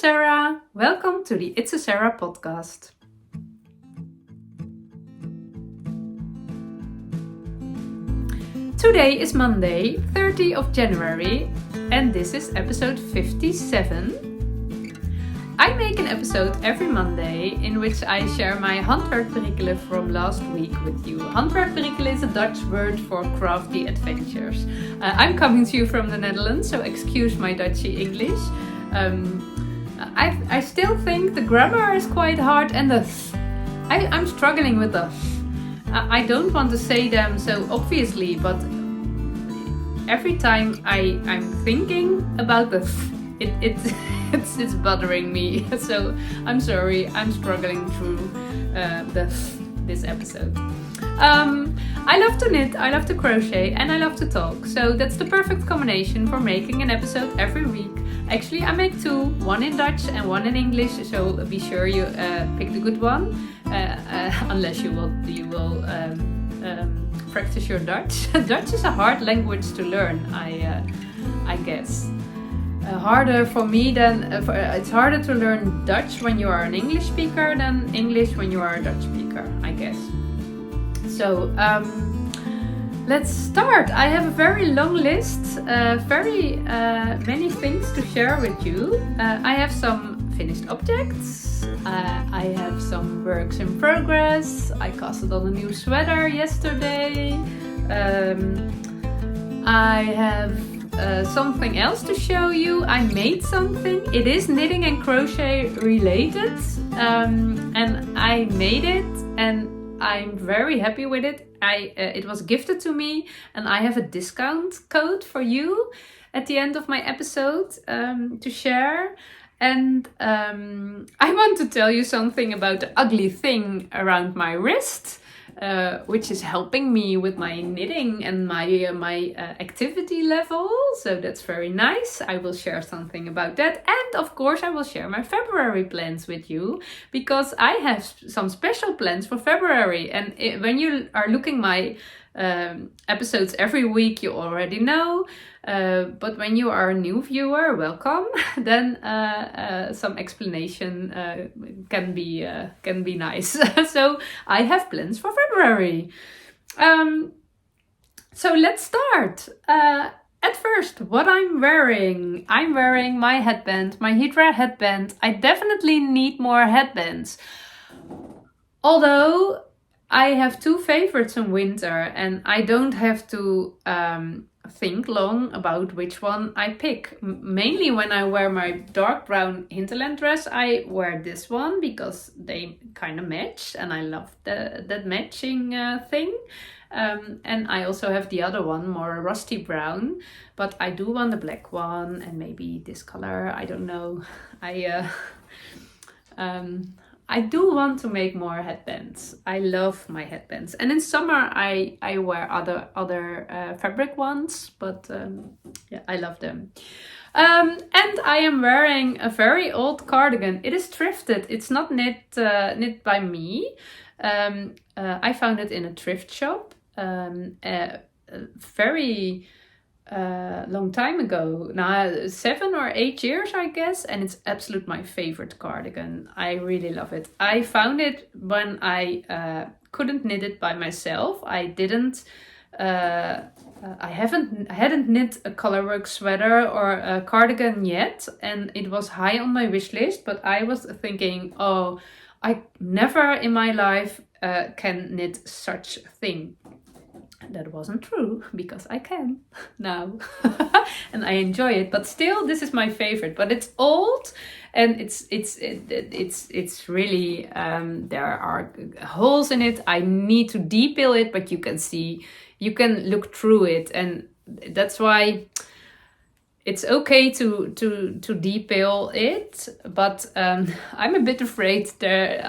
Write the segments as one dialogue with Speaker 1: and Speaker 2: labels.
Speaker 1: Sarah. Welcome to the It's a Sarah podcast. Today is Monday, 30th of January, and this is episode 57. I make an episode every Monday in which I share my handwerkperikelen from last week with you. Handwerkperikelen is a Dutch word for crafty adventures. I'm coming to you from the Netherlands, so excuse my Dutchy English. I still think the grammar is quite hard and I'm struggling with the I don't want to say them so obviously, but every time I'm thinking about the it's bothering me. So I'm sorry, I'm struggling through this episode. I love to knit, I love to crochet, and I love to talk. So that's the perfect combination for making an episode every week. Actually, I make two, one in Dutch and one in English. So be sure you pick the good one, unless you will practice your Dutch. Dutch is a hard language to learn, I guess. Harder for me than it's harder to learn Dutch when you are an English speaker than English when you are a Dutch speaker, I guess. So let's start. I have a very long list, very many things to share with you. I have some finished objects. I have some works in progress. I casted on a new sweater yesterday. I have something else to show you. I made something. It is knitting and crochet related, and I made it and I'm very happy with it. It was gifted to me and I have a discount code for you at the end of my episode to share. And I want to tell you something about the ugly thing around my wrist, which is helping me with my knitting and my activity level. So that's very nice. I will share something about that. And of course, I will share my February plans with you, because I have some special plans for February. And when you are looking my episodes every week, you already know. But when you are a new viewer, welcome. Then some explanation can be nice. So I have plans for February. So let's start. At first, what I'm wearing my headband, my Hiedra headband. I definitely need more headbands. Although I have two favorites in winter and I don't have to think long about which one I pick. Mainly when I wear my dark brown Hinterland dress, I wear this one because they kind of match and I love that matching thing. And I also have the other one, more rusty brown, but I do want the black one and maybe this color, I don't know. I do want to make more headbands. I love my headbands. And in summer I wear other fabric ones, but yeah, I love them. And I am wearing a very old cardigan. It is thrifted. It's not knit by me. I found it in a thrift shop very long time ago, now 7 or 8 years I guess, and it's absolute my favorite cardigan. I really love it. I found it when I couldn't knit it by myself. I hadn't knit a colourwork sweater or a cardigan yet, and it was high on my wish list, but I was thinking, oh, I never in my life can knit such a thing. That wasn't true, because I can now and I enjoy it, but still this is my favorite. But it's old and it's really there are holes in it. I need to depil it, but you can look through it, and that's why it's okay to depil it, but I'm a bit afraid there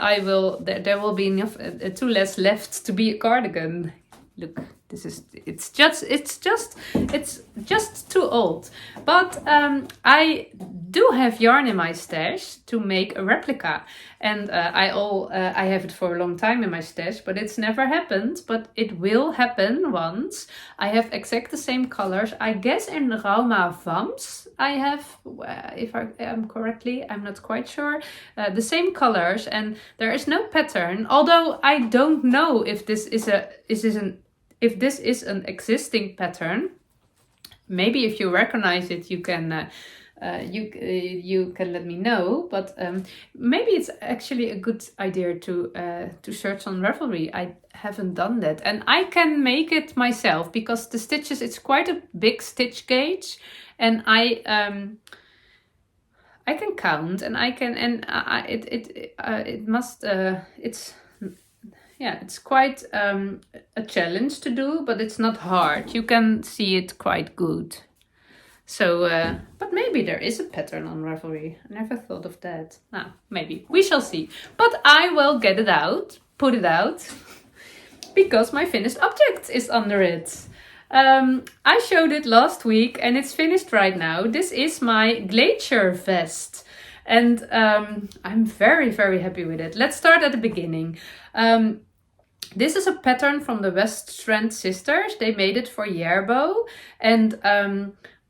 Speaker 1: will be enough too less left to be a cardigan. Look, it's just too old. But I do have yarn in my stash to make a replica. And I have it for a long time in my stash, but it's never happened. But it will happen once. I have exact the same colors. I guess in Rauma Vams I have, if I am correctly, I'm not quite sure, the same colors, and there is no pattern. Although I don't know if this is an existing pattern. Maybe if you recognize it, you can you can let me know. But maybe it's actually a good idea to search on Ravelry. I haven't done that, and I can make it myself because the stitches, it's quite a big stitch gauge, and I can count, and I can, and it must it's quite a challenge to do, but it's not hard. You can see it quite good. So, but maybe there is a pattern on Ravelry. I never thought of that. Maybe. We shall see. But I will get it out, put it out, because my finished object is under it. I showed it last week and it's finished right now. This is my Glacier Vest. And I'm very, very happy with it. Let's start at the beginning. This is a pattern from the Weststrand sisters. They made it for Järbo, and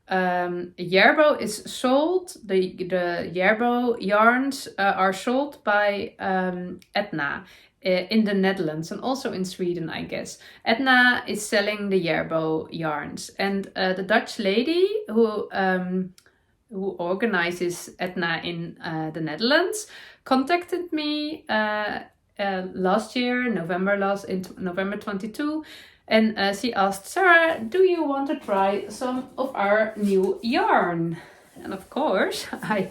Speaker 1: Järbo is sold. The Järbo yarns are sold by Edna in the Netherlands and also in Sweden, I guess. Edna is selling the Järbo yarns, and the Dutch lady who organizes Edna in the Netherlands contacted me last year, November 22, and she asked, Sarah, do you want to try some of our new yarn? And of course, I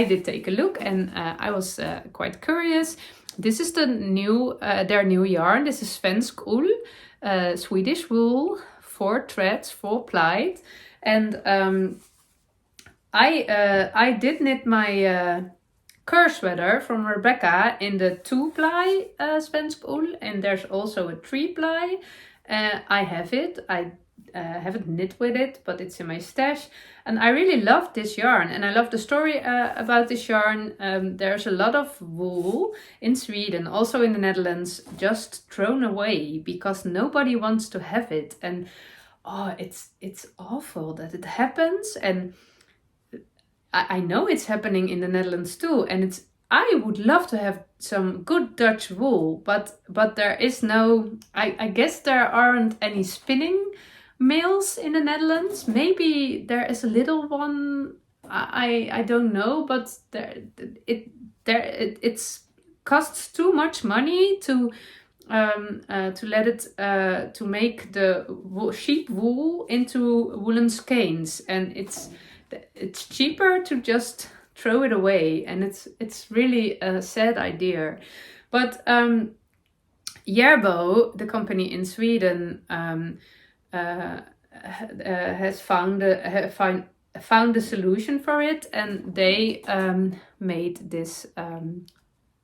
Speaker 1: did take a look, and I was quite curious. This is the new their new yarn. This is svensk ull, Swedish wool, 4 threads, 4 ply, and I did knit my Glacier sweater from Rebecca in the 2-ply svensk ull, and there's also a 3-ply. I have it. I haven't knit with it, but it's in my stash, and I really love this yarn, and I love the story about this yarn. There's a lot of wool in Sweden, also in the Netherlands, just thrown away because nobody wants to have it, and it's awful that it happens. And I know it's happening in the Netherlands too, and I would love to have some good Dutch wool, but there is no, I guess there aren't any spinning mills in the Netherlands. Maybe there is a little one, I don't know, but it costs too much money to let it to make the sheep wool into woolen skeins, and it's cheaper to just throw it away, and it's really a sad idea. But Järbo, the company in Sweden, has found a solution for it, and they made this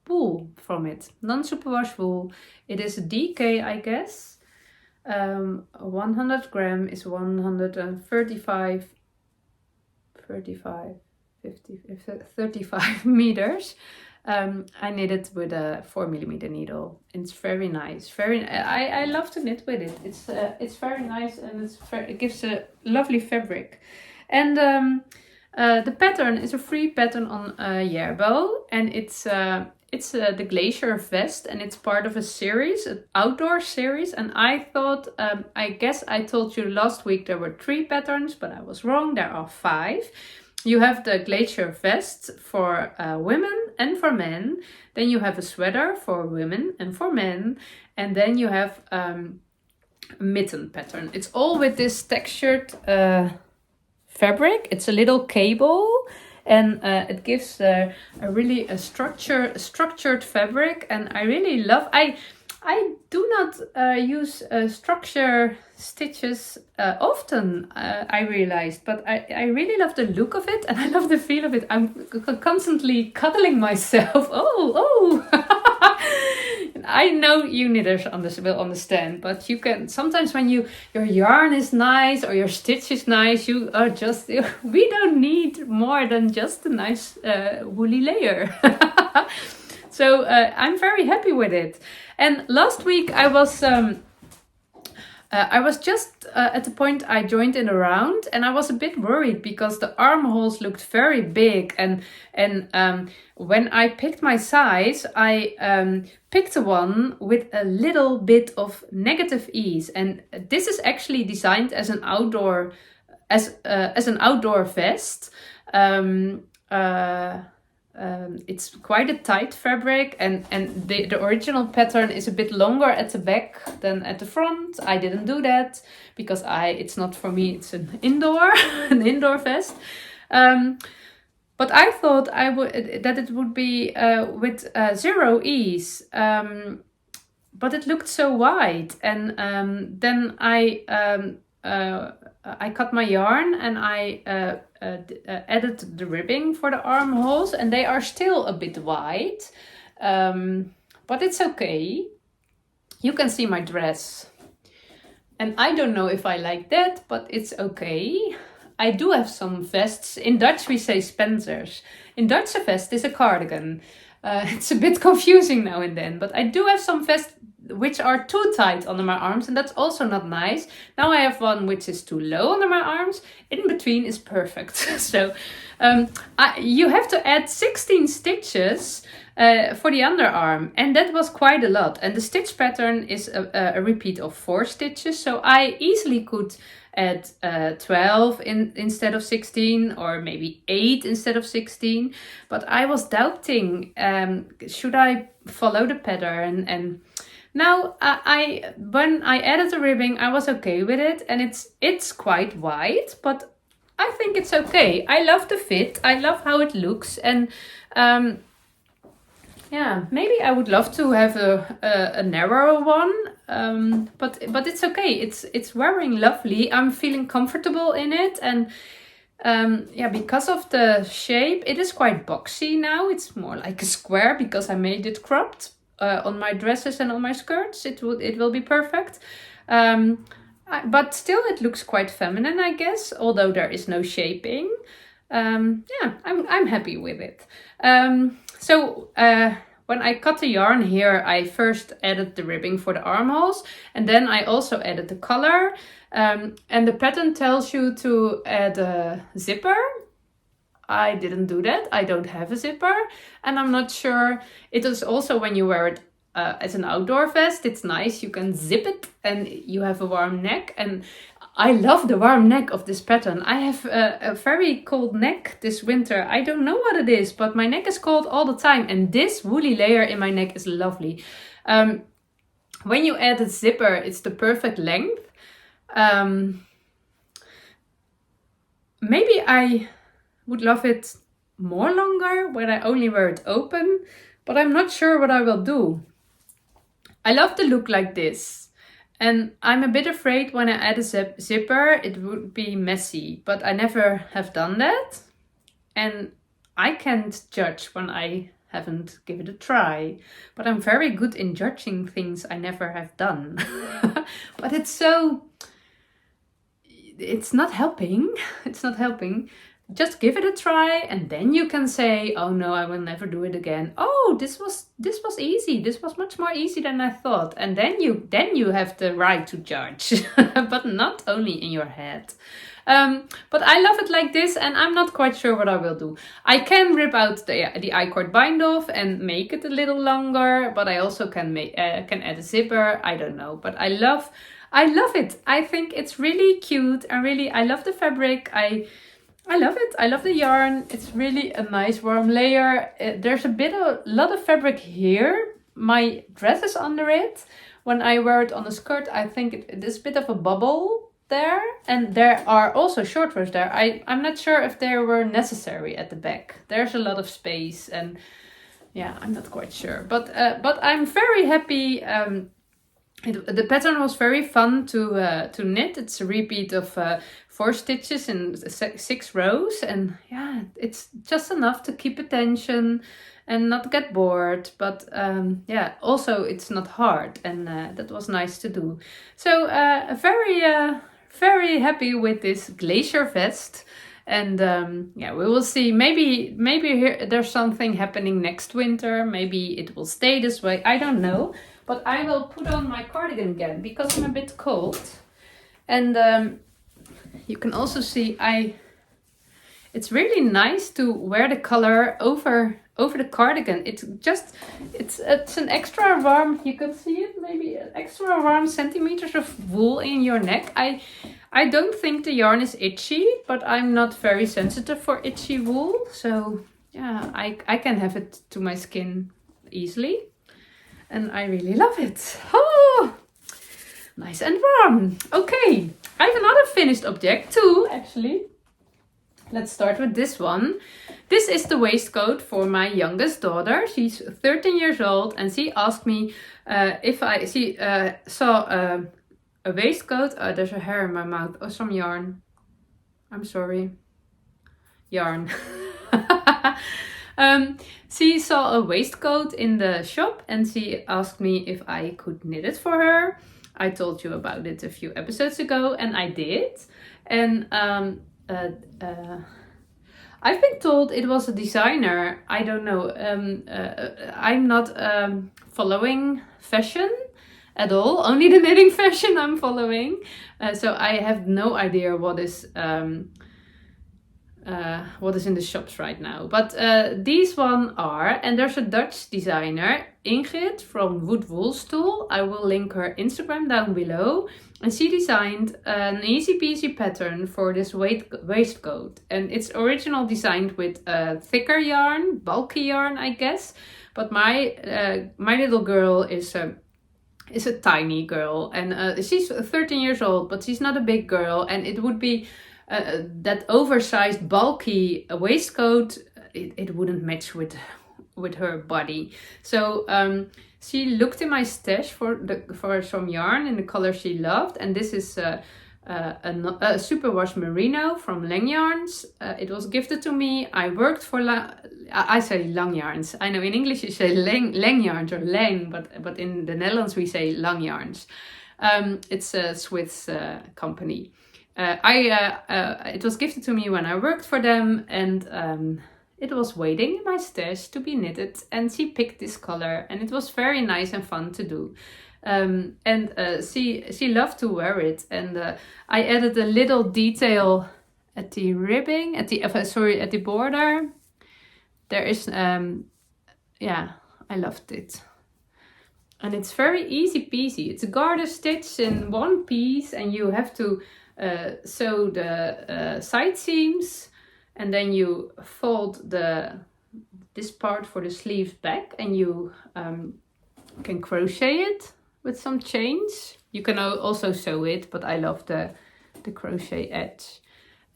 Speaker 1: wool from it, non-superwash wool. It is a DK, I guess. 100 gram is 135 meters. I knit it with a 4mm needle. It's very nice. I love to knit with it. It's very nice, and it gives a lovely fabric. And the pattern is a free pattern on Järbo, and it's the Glacier Vest, and it's part of a series, an outdoor series. And I thought, I guess I told you last week there were 3 patterns, but I was wrong. There are 5. You have the Glacier Vest for women and for men. Then you have a sweater for women and for men. And then you have a mitten pattern. It's all with this textured fabric. It's a little cable, and it gives a really structured fabric. And I really love. I do not use structure stitches often, I realized, but I really love the look of it, and I love the feel of it. I'm constantly cuddling myself. Oh! I know you knitters will understand, but you can sometimes when your yarn is nice or your stitch is nice, you are just we don't need more than just a nice woolly layer. So I'm very happy with it. And last week I was just at the point I joined in a round, and I was a bit worried because the armholes looked very big, and when I picked my size, I picked one with a little bit of negative ease, and this is actually designed as an outdoor vest. It's quite a tight fabric, and the original pattern is a bit longer at the back than at the front. I didn't do that because it's not for me. It's an indoor vest. But I thought that it would be with zero ease. But it looked so wide, and then I cut my yarn and I added the ribbing for the armholes, and they are still a bit wide, but it's okay. You can see my dress, and I don't know if I like that, but it's okay. I do have some vests. In Dutch we say spensers. In Dutch a vest is a cardigan. It's a bit confusing now and then, but I do have some vests which are too tight under my arms, and that's also not nice. Now I have one which is too low under my arms. In between is perfect. So you have to add 16 stitches for the underarm, and that was quite a lot. And the stitch pattern is a repeat of 4 stitches, so I easily could add 12 instead of 16, or maybe 8 instead of 16. But I was doubting, should I follow the pattern? And now when I added the ribbing, I was okay with it, and it's quite wide, but I think it's okay. I love the fit. I love how it looks, and yeah, maybe I would love to have a narrower one, but it's okay. It's wearing lovely. I'm feeling comfortable in it, and yeah, because of the shape, it is quite boxy now. It's more like a square because I made it cropped. On my dresses and on my skirts, it will be perfect. But still, it looks quite feminine, I guess, although there is no shaping. Yeah, I'm happy with it. So when I cut the yarn here, I first added the ribbing for the armholes, and then I also added the color. And the pattern tells you to add a zipper. I didn't do that. I don't have a zipper, and I'm not sure. It is also when you wear it as an outdoor vest, it's nice. You can zip it and you have a warm neck, and I love the warm neck of this pattern. I have a very cold neck this winter. I don't know what it is, but my neck is cold all the time, and this woolly layer in my neck is lovely. When you add a zipper, it's the perfect length. Maybe I would love it more longer when I only wear it open, but I'm not sure what I will do. I love the look like this, and I'm a bit afraid when I add a zipper it would be messy, but I never have done that, and I can't judge when I haven't given it a try, but I'm very good in judging things I never have done. But it's not helping. It's not helping. Just give it a try, and then you can say, oh no, I will never do it again. Oh, this was easy. This was much more easy than I thought. And then you have the right to judge, but not only in your head. But I love it like this, and I'm not quite sure what I will do. I can rip out the I-cord bind off and make it a little longer, but I also can add a zipper. I don't know, but I love it. I think it's really cute, and really I love the fabric. I love it. I love the yarn. It's really a nice warm layer. There's a lot of fabric here. My dress is under it. When I wear it on a skirt, I think it is a bit of a bubble there. And there are also short rows there. I'm not sure if they were necessary at the back. There's a lot of space, and yeah, I'm not quite sure. But I'm very happy The pattern was very fun to knit. It's a repeat of 4 stitches in 6 rows, and yeah, it's just enough to keep attention and not get bored. But yeah, also it's not hard, and that was nice to do. So very happy with this Glacier Vest. And yeah, we will see. Maybe here there's something happening next winter. Maybe it will stay this way. I don't know. But I will put on my cardigan again because I'm a bit cold. And you can also see it's really nice to wear the color over the cardigan. It's an extra warm, you can see it, maybe an extra warm centimeters of wool in your neck. I don't think the yarn is itchy, but I'm not very sensitive for itchy wool. So yeah, I can have it to my skin easily. And I really love it. Oh, nice and warm. Okay, I have another finished object too, actually. Let's start with this one. This is the waistcoat for my youngest daughter. She's 13 years old, and she asked me if she saw a waistcoat. There's a hair in my mouth. Oh, some yarn. I'm sorry. Yarn. She saw a waistcoat in the shop and she asked me if I could knit it for her. I told you about it a few episodes ago, and I did. And I've been told it was a designer. I don't know. I'm not following fashion at all. Only the knitting fashion I'm following. So I have no idea what is in the shops right now. But these one are, and there's a Dutch designer, Ingrid from Woodwoolstool. I will link her Instagram down below. And she designed an easy peasy pattern for this waistcoat. And it's original designed with thicker yarn, bulky yarn, I guess. But my little girl is a tiny girl, and she's 13 years old, but she's not a big girl, and it would be that oversized bulky waistcoat, it wouldn't match with her body. So she looked in my stash for some yarn in the color she loved, and this is a superwash merino from Lang Yarns. It was gifted to me. I worked for I say Lang Yarns. I know in English you say Lang Yarns or Lang, but in the Netherlands we say Lang Yarns. It's a Swiss company. It was gifted to me when I worked for them, and it was waiting in my stash to be knitted, and she picked this color, and it was very nice and fun to do. And she loved to wear it, and I added a little detail at the ribbing, at the border. There is yeah, I loved it. And it's very easy peasy. It's a garter stitch in one piece, and you have to sew the side seams, and then you fold this part for the sleeves back, and you can crochet it with some chains. You can also sew it, but I love the crochet edge.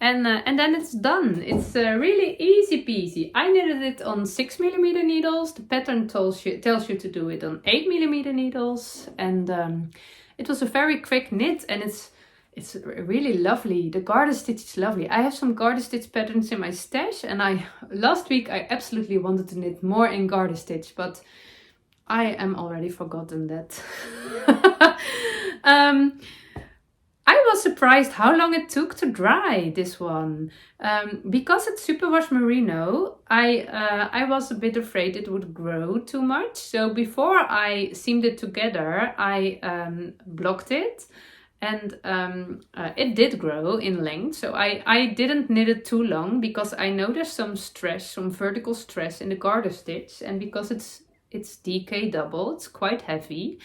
Speaker 1: And then it's done. It's really easy peasy. I knitted it on 6mm needles. The pattern tells you to do it on 8mm needles, and it was a very quick knit, and it's really lovely. The garter stitch is lovely. I have some garter stitch patterns in my stash, and last week I absolutely wanted to knit more in garter stitch, but I am already forgotten that. I was surprised how long it took to dry this one. Because it's superwash merino, I was a bit afraid it would grow too much. So before I seamed it together, I blocked it. And it did grow in length, so I didn't knit it too long because I know there's some vertical stress in the garter stitch, and because it's DK double, it's quite heavy.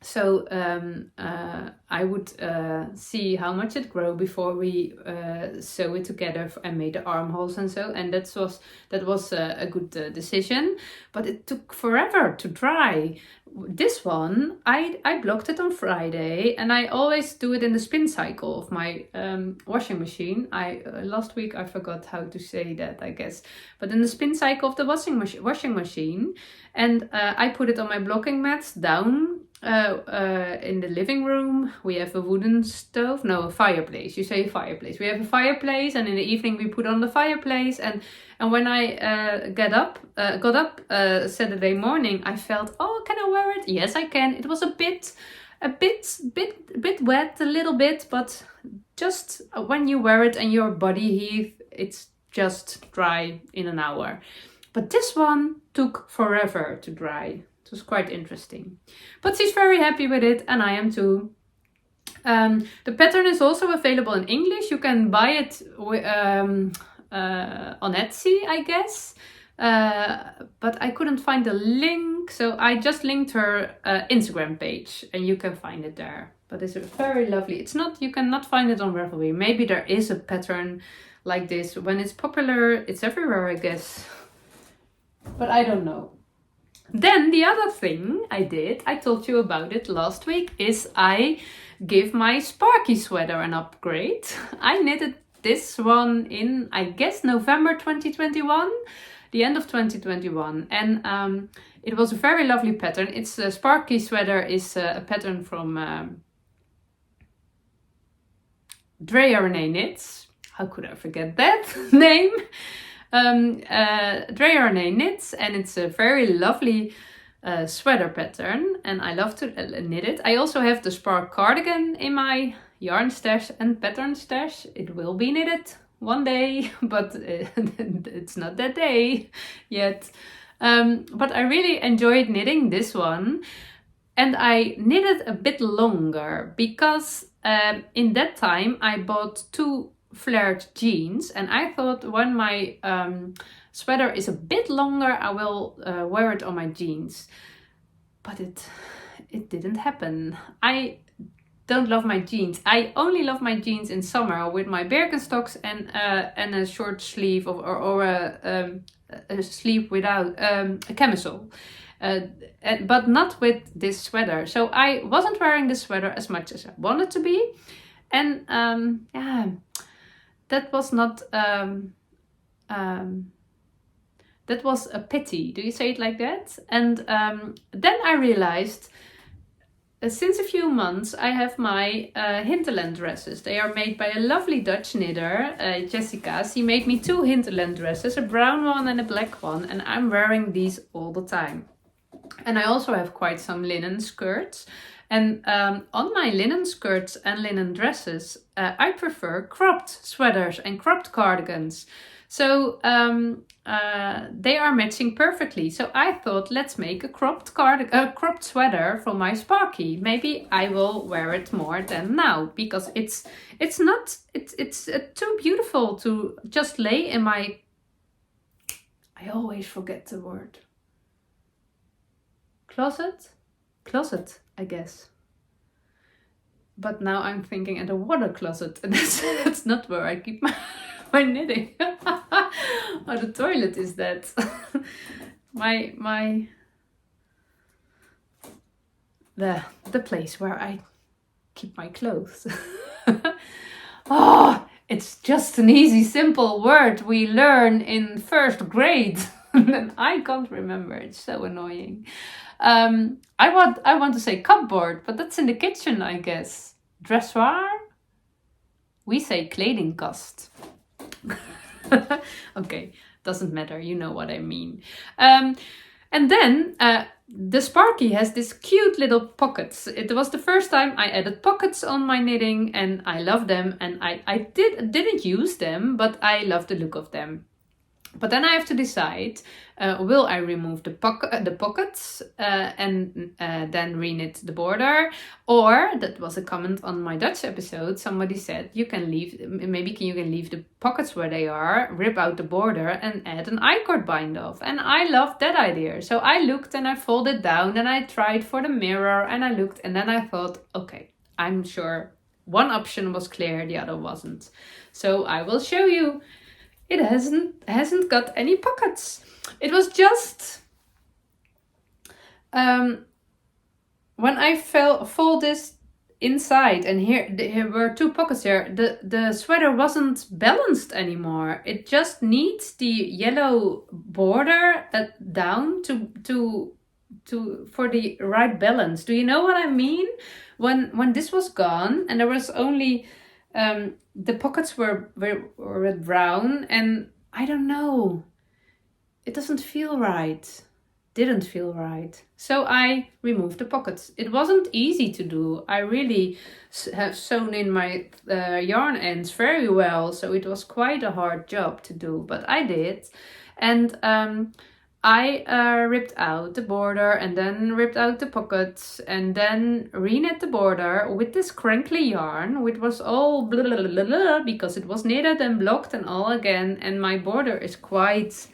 Speaker 1: So I would see how much it grew before we sew it together and made the armholes and so. And that was a good decision, but it took forever to dry. This one, I blocked it on Friday, and I always do it in the spin cycle of my washing machine. Last week I forgot how to say that, I guess, but in the spin cycle of the washing machine, and I put it on my blocking mats down in the living room we have a wooden stove, no, a fireplace. You say fireplace. We have a fireplace, and in the evening we put on the fireplace. And when I got up Saturday morning, I felt, oh, can I wear it? Yes, I can. It was a bit wet, a little bit, but just when you wear it and your body heat, it's just dry in an hour. But this one took forever to dry. It was quite interesting. But she's very happy with it, and I am too. The pattern is also available in English. You can buy it on Etsy, I guess. But I couldn't find the link, so I just linked her Instagram page, and you can find it there. But it's very lovely. It's not, you cannot find it on Ravelry. Maybe there is a pattern like this. When it's popular, it's everywhere, I guess. But I don't know. Then the other thing I did, I told you about it last week, is I give my Sparky Sweater an upgrade. I knitted this one in, I guess, November 2021, the end of 2021. And it was a very lovely pattern. It's a Sparky Sweater is a pattern from Järbo Knits. How could I forget that name? Järbo Knits, and it's a very lovely sweater pattern, and I love to knit it. I also have the Spark Cardigan in my yarn stash and pattern stash. It will be knitted one day, but it's not that day yet. But I really enjoyed knitting this one, and I knitted a bit longer because in that time I bought 2 flared jeans, and I thought when my sweater is a bit longer, I will wear it on my jeans. But it didn't happen. I don't love my jeans. I only love my jeans in summer with my Birkenstocks and a short sleeve or a sleeve without a camisole. But not with this sweater. So I wasn't wearing this sweater as much as I wanted to be. And yeah, that was not, that was a pity. Do you say it like that? And then I realized, since a few months, I have my Hinterland dresses. They are made by a lovely Dutch knitter, Jessica. She made me 2 Hinterland dresses, a brown one and a black one. And I'm wearing these all the time. And I also have quite some linen skirts. And on my linen skirts and linen dresses, I prefer cropped sweaters and cropped cardigans. So they are matching perfectly. So I thought, let's make a cropped sweater for my Sparky. Maybe I will wear it more than now, because it's too beautiful to just lay in my, I always forget the word, closet, I guess. But now I'm thinking at a water closet, and that's not where I keep my knitting. Oh, the toilet is that. the place where I keep my clothes. Oh, it's just an easy, simple word we learn in 1st grade. And I can't remember. It's so annoying. I want to say cupboard, but that's in the kitchen, I guess. Dressoir? We say kledingkast. Okay, doesn't matter. You know what I mean. And then the Sparky has this cute little pockets. It was the first time I added pockets on my knitting, and I love them. And I didn't use them, but I love the look of them. But then I have to decide, will I remove the pockets and then reknit the border? Or, that was a comment on my Dutch episode, somebody said, you can leave the pockets where they are, rip out the border and add an I-cord bind off. And I loved that idea. So I looked and I folded down and I tried for the mirror and I looked, and then I thought, okay, I'm sure one option was clear, the other wasn't. So I will show you. It hasn't got any pockets. It was just when I fold this inside, and here were 2 pockets there. The sweater wasn't balanced anymore. It just needs the yellow border down to for the right balance. Do you know what I mean? When this was gone and there was only the pockets were brown, and I don't know, it doesn't feel right. Didn't feel right. So I removed the pockets. It wasn't easy to do. I really have sewn in my yarn ends very well, so it was quite a hard job to do, but I did. And I ripped out the border and then ripped out the pockets and then re-knit the border with this crinkly yarn, which was all blah, blah, blah, blah, because it was knitted and blocked and all again, and my border is quite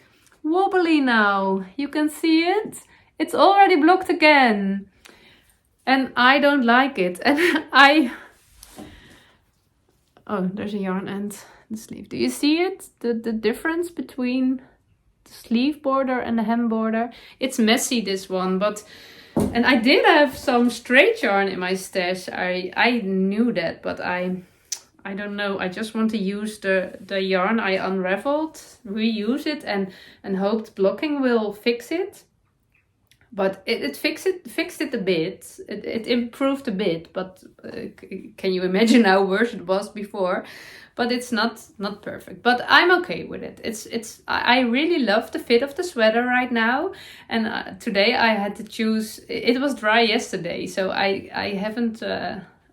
Speaker 1: wobbly now. You can see it. It's already blocked again. And I don't like it. And oh, there's a yarn end, the sleeve. Do you see it? The difference between the sleeve border and the hem border? It's messy, this one, but... And I did have some straight yarn in my stash. I knew that, but I don't know. I just want to use the yarn I unraveled, reuse it, and hoped blocking will fix it. But it fixed it a bit. It improved a bit, but can you imagine how worse it was before? But it's not perfect. But I'm okay with it. I really love the fit of the sweater right now. And today I had to choose. It was dry yesterday, so I haven't.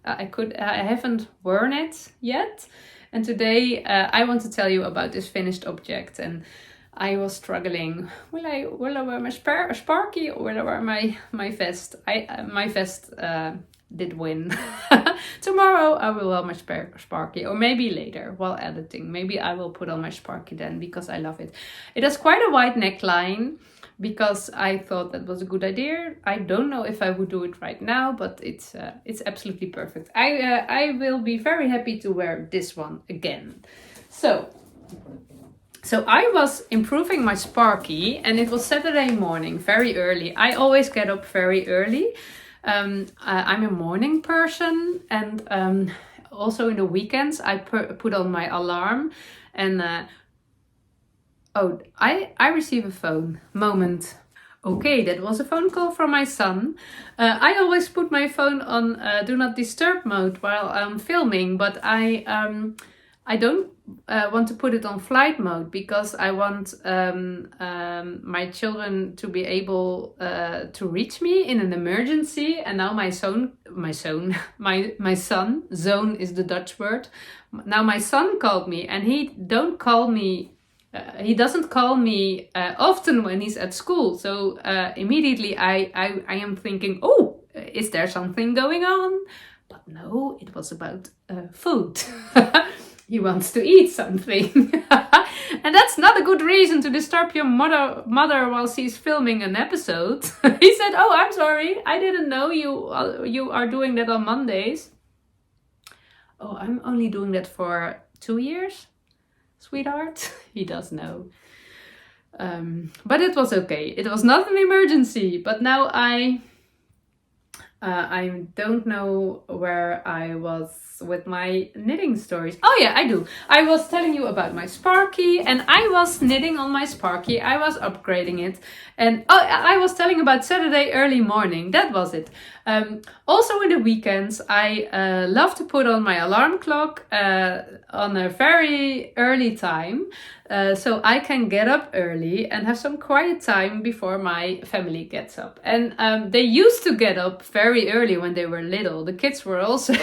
Speaker 1: I haven't worn it yet, and today I want to tell you about this finished object. And I was struggling. Will I wear my Sparky or will I wear my vest? My vest did win. Tomorrow I will wear my Sparky, or maybe later while editing. Maybe I will put on my Sparky then, because I love it. It has quite a wide neckline, because I thought that was a good idea. I don't know if I would do it right now, but it's absolutely perfect. I will be very happy to wear this one again. So I was improving my Sparky, and it was Saturday morning, very early. I always get up very early. I'm a morning person, and also in the weekends I put on my alarm, and oh, I receive a phone. Moment. Okay, that was a phone call from my son. I always put my phone on do not disturb mode while I'm filming, but I don't want to put it on flight mode, because I want my children to be able to reach me in an emergency. And now my son, zone is the Dutch word. Now my son called me, and he doesn't call me often when he's at school. So immediately I am thinking, oh, is there something going on? But no, it was about food. He wants to eat something. And that's not a good reason to disturb your mother while she's filming an episode. He said, oh, I'm sorry. I didn't know you are doing that on Mondays. Oh, I'm only doing that for 2 years, sweetheart. He does know. But it was okay. It was not an emergency. But now I don't know where I was with my knitting stories. Oh yeah, I do. I was telling you about my Sparky, and I was knitting on my Sparky. I was upgrading it. And oh, I was telling about Saturday early morning. That was it. Also in the weekends, I love to put on my alarm clock on a very early time. So I can get up early and have some quiet time before my family gets up. And they used to get up very early when they were little. The kids were also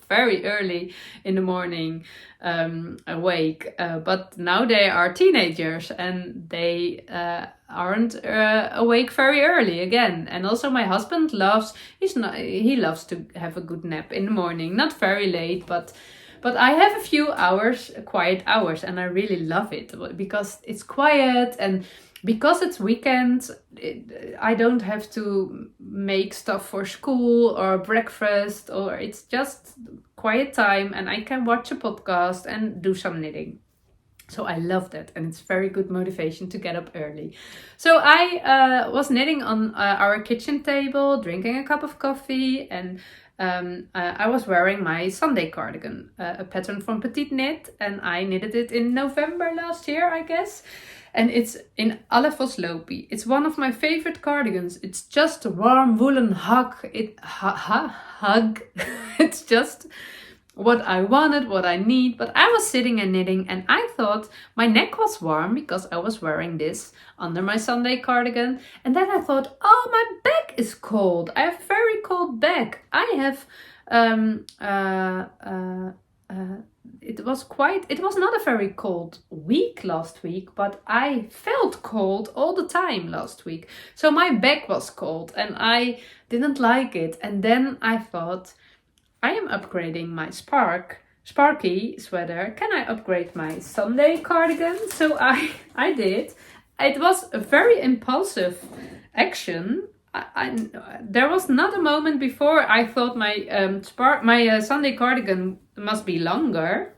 Speaker 1: very early in the morning awake. But now they are teenagers, and they aren't awake very early again. And also my husband loves to have a good nap in the morning. Not very late, but I have a few hours, quiet hours, and I really love it because it's quiet, and because it's weekend, I don't have to make stuff for school or breakfast, or it's just quiet time, and I can watch a podcast and do some knitting. So I love that, and it's very good motivation to get up early. So I was knitting on our kitchen table, drinking a cup of coffee, and I was wearing my Sunday cardigan, a pattern from Petite Knit, and I knitted it in November last year, I guess. And it's in Alefoslopi. It's one of my favorite cardigans. It's just a warm woolen hug. Hug. It's just what I wanted, what I need. But I was sitting and knitting, and I thought my neck was warm because I was wearing this under my Sunday cardigan. And then I thought, oh, my back is cold. I have very cold back. I have it was not a very cold week last week, but I felt cold all the time last week. So my back was cold and I didn't like it. And then I thought, I am upgrading my Sparky Sweater. Can I upgrade my Sunday cardigan? So I did. It was a very impulsive action. There was not a moment before I thought my Sunday cardigan must be longer.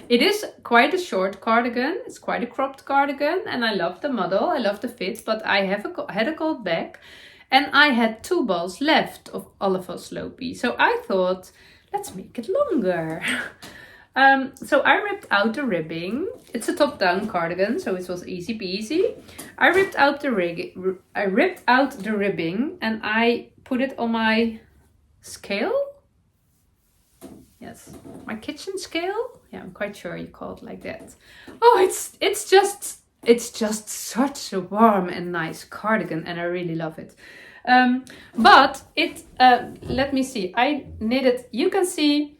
Speaker 1: It is quite a short cardigan. It's quite a cropped cardigan, and I love the model. I love the fit, but I had a cold back, and I had 2 balls left of Alefoslopi. So I thought, let's make it longer. So I ripped out the ribbing. It's a top-down cardigan, so it was easy peasy. I ripped out the ribbing and I put it on my scale. Yes, my kitchen scale. Yeah, I'm quite sure you call it like that. Oh, it's just such a warm and nice cardigan, and I really love it. But it let me see. I knitted. You can see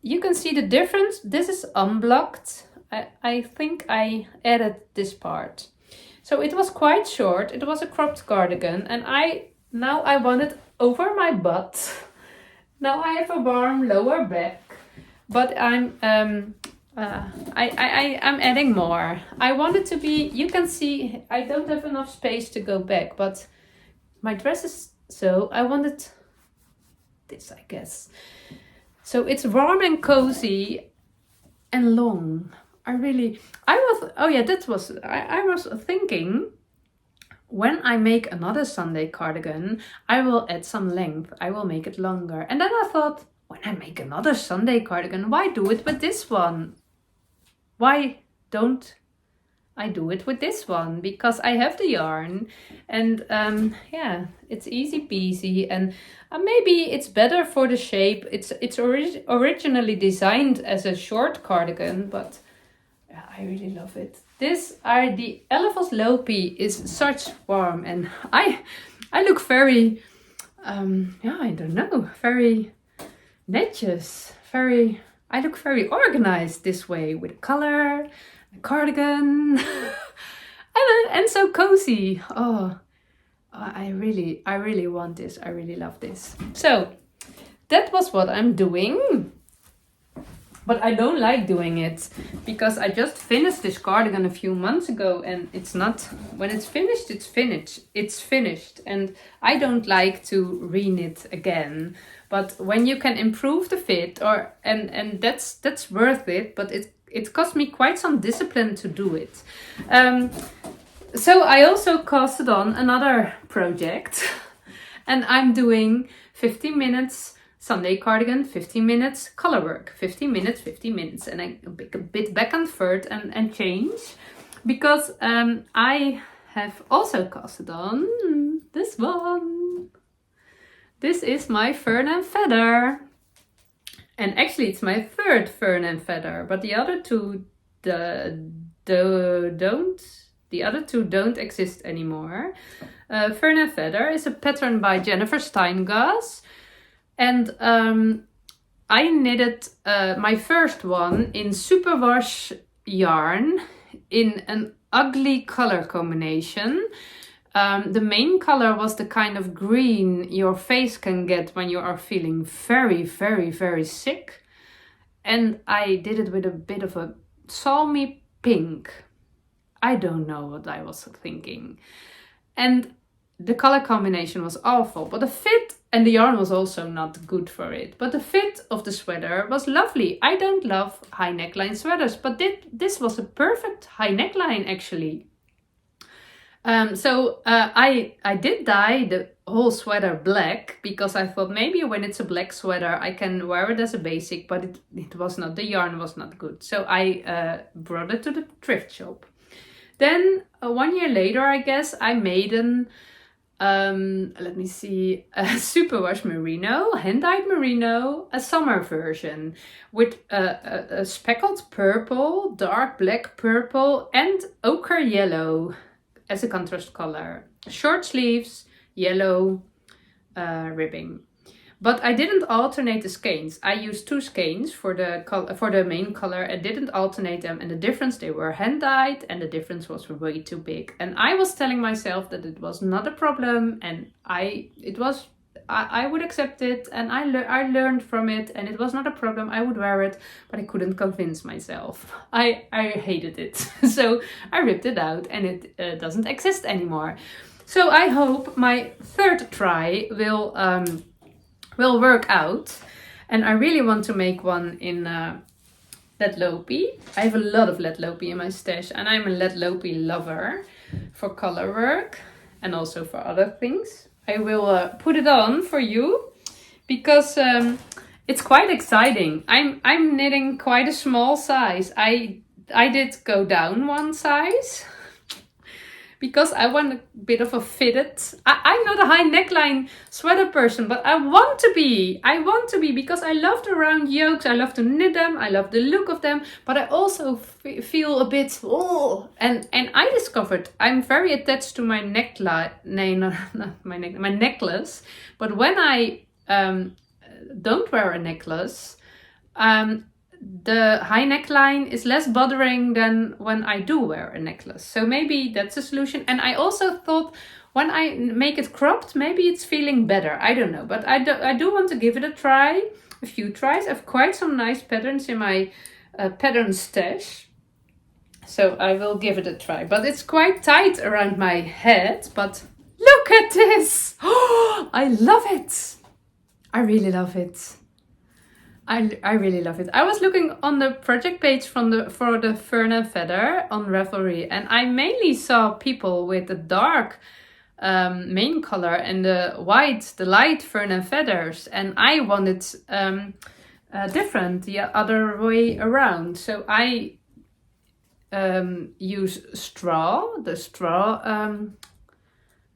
Speaker 1: the difference. This is unblocked. I think I added this part. So it was quite short. It was a cropped cardigan, and now I want it over my butt. Now I have a warm lower back, but I'm adding more. I want it to be. You can see I don't have enough space to go back, but my dress is so. I wanted this, I guess. So it's warm and cozy and long. I was thinking, when I make another Sunday cardigan, I will add some length. I will make it longer. And then I thought, when I make another Sunday cardigan, why do it with this one? Why don't I do it with this one? Because I have the yarn, and it's easy peasy, and maybe it's better for the shape. It's originally designed as a short cardigan, but yeah, I really love it. The Alefoslopi is such warm, and I look very I don't know, very netjes, I look very organized this way, with color, a cardigan, and so cozy. Oh, I really want this. I really love this. So that was what I'm doing. But I don't like doing it because I just finished this cardigan a few months ago, and it's not, when it's finished, it's finished. It's finished, and I don't like to re-knit again. But when you can improve the fit, and that's worth it, but it cost me quite some discipline to do it. So I also casted on another project, and I'm doing 15 minutes Sunday cardigan, 15 minutes colourwork, 15 minutes, and I a bit back and forth and change, because I have also casted on this one. This is my Fern Feather, and actually it's my third Fern Feather, but the other two don't exist anymore. Fern Feather is a pattern by Jennifer Steingass. And I knitted my first one in superwash yarn in an ugly color combination. The main color was the kind of green your face can get when you are feeling very, very, very sick. And I did it with a bit of a salmy pink. I don't know what I was thinking. And the color combination was awful, but the fit and the yarn was also not good for it. But the fit of the sweater was lovely. I don't love high neckline sweaters, but this was a perfect high neckline actually. So I did dye the whole sweater black because I thought maybe when it's a black sweater I can wear it as a basic, but it was not, the yarn was not good. So I brought it to the thrift shop. Then 1 year later, I guess, I made an, let me see, a superwash merino, hand-dyed merino, a summer version with a speckled purple, dark black purple and ochre yellow as a contrast color. Short sleeves, yellow ribbing. But I didn't alternate the skeins. I used 2 skeins for the main color. I didn't alternate them, and the difference, they were hand dyed and the difference was way too big. And I was telling myself that it was not a problem, and I would accept it, and I learned from it, and it was not a problem. I would wear it, but I couldn't convince myself. I hated it. So I ripped it out, and it doesn't exist anymore. So I hope my third try will work out, and I really want to make one in lead loopy. I have a lot of lead loopy in my stash, and I'm a lead loopy lover for color work and also for other things. I will put it on for you because it's quite exciting. I'm knitting quite a small size. I did go down 1 size because I want a bit of a fitted. I'm not a high neckline sweater person, but I want to be. Because I love the round yokes. I love to knit them. I love the look of them. But I also feel a bit, and I discovered I'm very attached to my neckline. Not my neck, my necklace. But when I don't wear a necklace, the high neckline is less bothering than when I do wear a necklace. So maybe that's a solution. And I also thought when I make it cropped, maybe it's feeling better. I don't know, but I do want to give it a try, a few tries. I have quite some nice patterns in my pattern stash. So I will give it a try. But it's quite tight around my head. But look at this! Oh, I love it! I really love it. I really love it. I was looking on the project page for the Fern Feather on Ravelry, and I mainly saw people with the dark main color and the light Fern Feathers, and I wanted different, the other way around. So I use the straw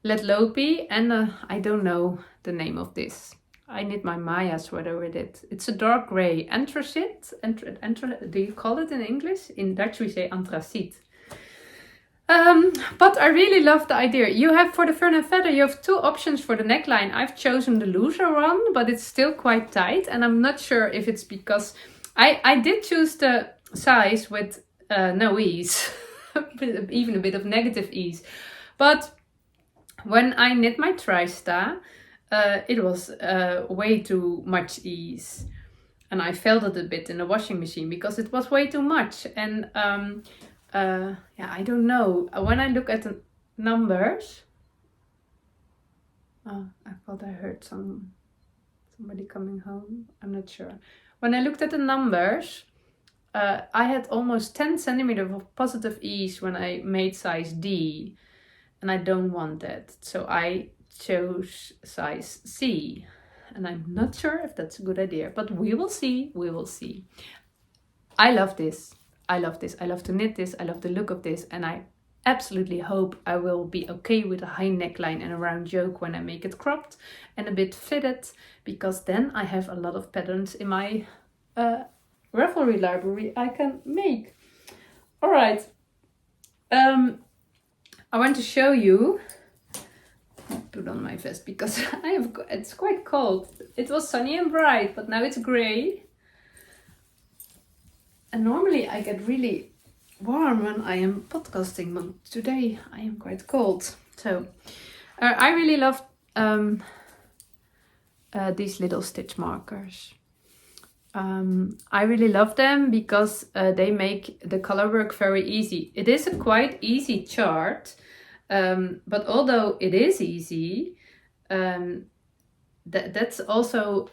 Speaker 1: lead loopy, and I don't know the name of this. I knit my Maya sweater with it. It's a dark grey anthracite. Do you call it in English? In Dutch we say anthracite. But I really love the idea. You have, for the Fern Feather, you have 2 options for the neckline. I've chosen the looser one, but it's still quite tight. And I'm not sure if it's because I did choose the size with no ease. Even a bit of negative ease. But when I knit my Trista, it was way too much ease, and I felt it a bit in the washing machine because it was way too much. And I don't know, when I look at the numbers, I thought I heard somebody coming home. I'm not sure. When I looked at the numbers, I had almost 10 centimeters of positive ease when I made size D, and I don't want that, so I chose size C, and I'm not sure if that's a good idea, but we will see. I love this. I love to knit this. I love the look of this, and I absolutely hope I will be okay with a high neckline and a round yoke when I make it cropped and a bit fitted, because then I have a lot of patterns in my Ravelry library I can make. All right, I want to show you. Put on my vest because it's quite cold. It was sunny and bright, but now it's grey. And normally I get really warm when I am podcasting, but today I am quite cold. So I really love these little stitch markers. I really love them because they make the color work very easy. It is a quite easy chart. But although it is easy, that's also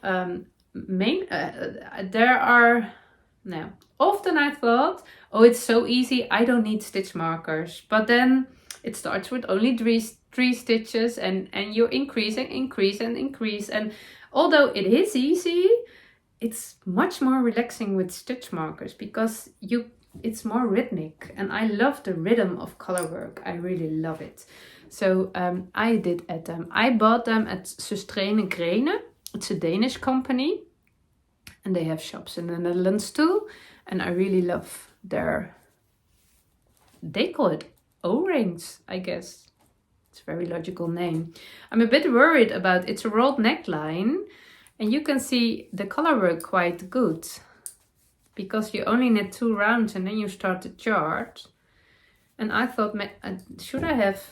Speaker 1: often I thought, oh, it's so easy, I don't need stitch markers. But then it starts with only three stitches, and you increase and increase and increase. And although it is easy, it's much more relaxing with stitch markers because it's more rhythmic, and I love the rhythm of color work. I really love it. So I bought them at Søstrene Grene. It's a Danish company, and they have shops in the Netherlands too. And I really love they call it O-rings, I guess. It's a very logical name. I'm a bit worried about, it's a rolled neckline, and you can see the color work quite good because you only knit 2 rounds and then you start the chart. And I thought, should I have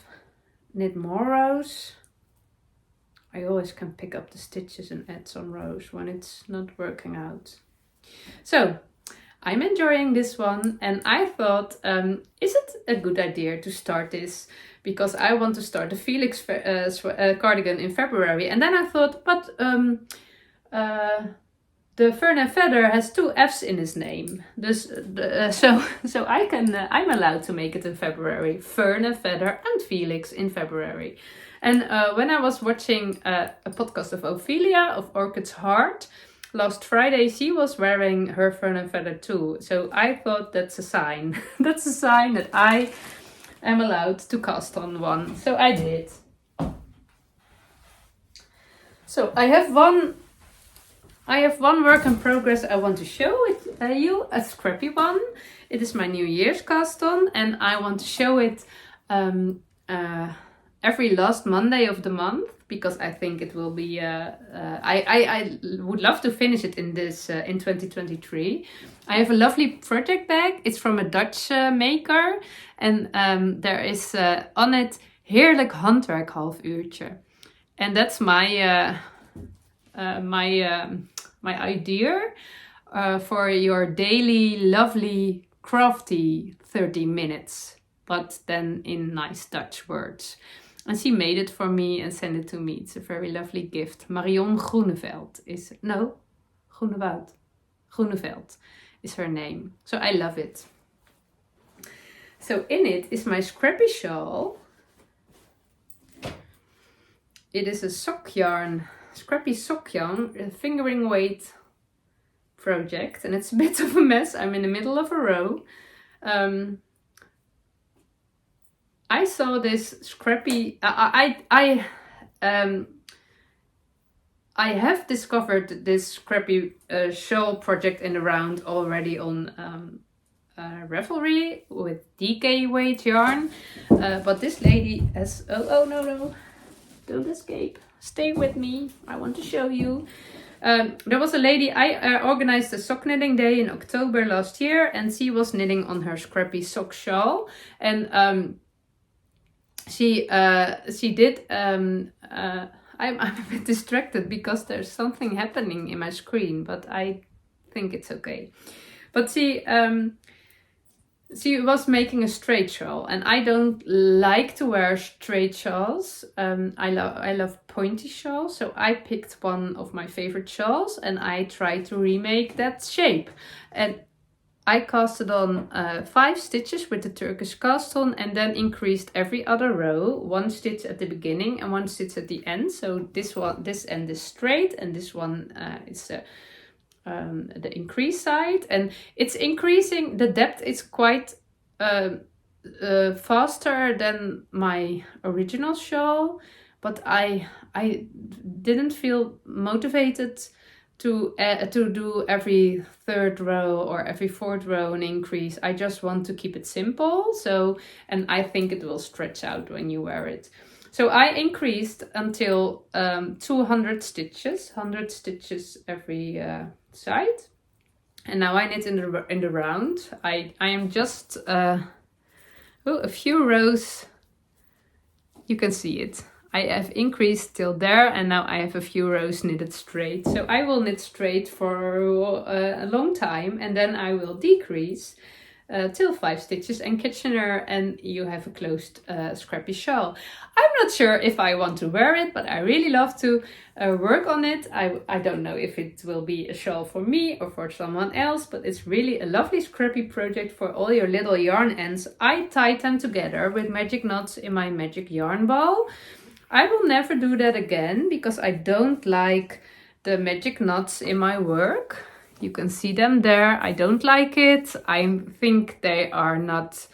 Speaker 1: knit more rows? I always can pick up the stitches and add some rows when it's not working out. So I'm enjoying this one, and I thought, is it a good idea to start this? Because I want to start the Felix cardigan in February. And then I thought, but the Fern Feather has 2 F's in his name. So I'm allowed to make it in February. Fern Feather and Felix in February. And when I was watching a podcast of Ophelia of Orchid's Heart last Friday, she was wearing her Fern Feather too. So I thought that's a sign. That's a sign that I am allowed to cast on one. So I did. So I have one work in progress I want to show you, a scrappy one. It is my New Year's cast on, and I want to show it every last Monday of the month, because I think it will be, I would love to finish it in 2023. I have a lovely project bag. It's from a Dutch maker, and there is on it heerlijk handwerk half uurtje. And that's my idea for your daily lovely crafty 30 minutes, but then in nice Dutch words. And she made it for me and sent it to me. It's a very lovely gift. Marion Groeneveld Groeneveld is her name. So I love it. So in it is my Scrappy shawl. It is a sock yarn, Scrappy sock yarn, a fingering weight project. And it's a bit of a mess. I'm in the middle of a row. I saw this Scrappy. I have discovered this Scrappy shawl project in the round already on Ravelry with DK weight yarn, but this lady has. Oh no! Don't escape. Stay with me. I want to show you. There was a lady, I organized a sock knitting day in October last year, and she was knitting on her Scrappy sock shawl, and she did. I'm a bit distracted because there's something happening in my screen, but I think it's okay. But she was making a straight shawl, and I don't like to wear straight shawls. I love pointy shawls, so I picked one of my favorite shawls and I tried to remake that shape. And I casted on 5 stitches with the Turkish cast on, and then increased every other row 1 stitch at the beginning and 1 stitch at the end. So this end is straight, and this one is the increase side, and it's increasing. The depth is quite faster than my original shawl, but I didn't feel motivated to do every 3rd row or every 4th row an increase. I just want to keep it simple. So, and I think it will stretch out when you wear it. So I increased until 200 stitches, 100 stitches every side. And now I knit in the round. I am just a few rows. You can see it. I have increased till there, and now I have a few rows knitted straight. So I will knit straight for a long time, and then I will decrease till 5 stitches and Kitchener, and you have a closed Scrappy shawl. I'm not sure if I want to wear it, but I really love to work on it. I don't know if it will be a shawl for me or for someone else, but it's really a lovely scrappy project for all your little yarn ends. I tied them together with magic knots in my magic yarn ball. I will never do that again because I don't like the magic knots in my work. You can see them there. I don't like it. I think they are not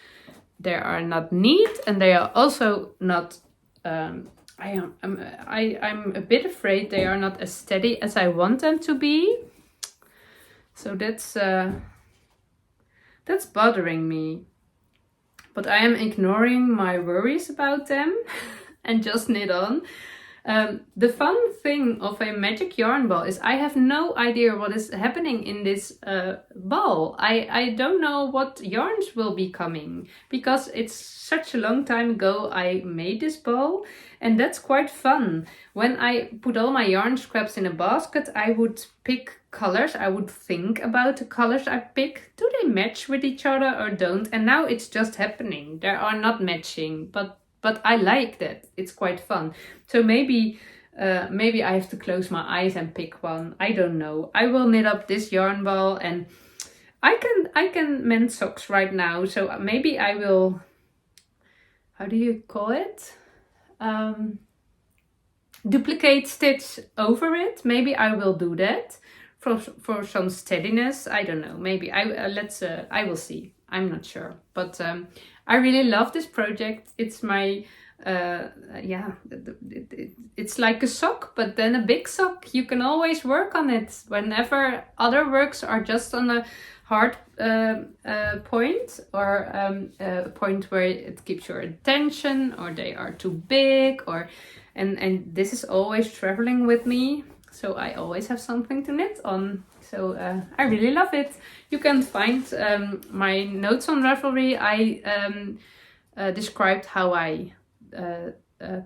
Speaker 1: neat, and they are also not. I'm a bit afraid they are not as steady as I want them to be. So that's bothering me. But I am ignoring my worries about them and just knit on. The fun thing of a magic yarn ball is I have no idea what is happening in this ball. I don't know what yarns will be coming because it's such a long time ago I made this ball, and that's quite fun. When I put all my yarn scraps in a basket, I would pick colors. I would think about the colors I pick. Do they match with each other or don't? And now it's just happening. They are not matching, but I like that. It's quite fun. So maybe I have to close my eyes and pick one. I don't know. I will knit up this yarn ball, and I can mend socks right now. So maybe I will, how do you call it? Duplicate stitch over it. Maybe I will do that for some steadiness. I don't know. Maybe I will see. I'm not sure, but I really love this project. It's my it's like a sock, but then a big sock. You can always work on it whenever other works are just on a hard point, or a point where it keeps your attention, or they are too big, or and this is always traveling with me, so I always have something to knit on. So I really love it. You can find my notes on Ravelry. I described how I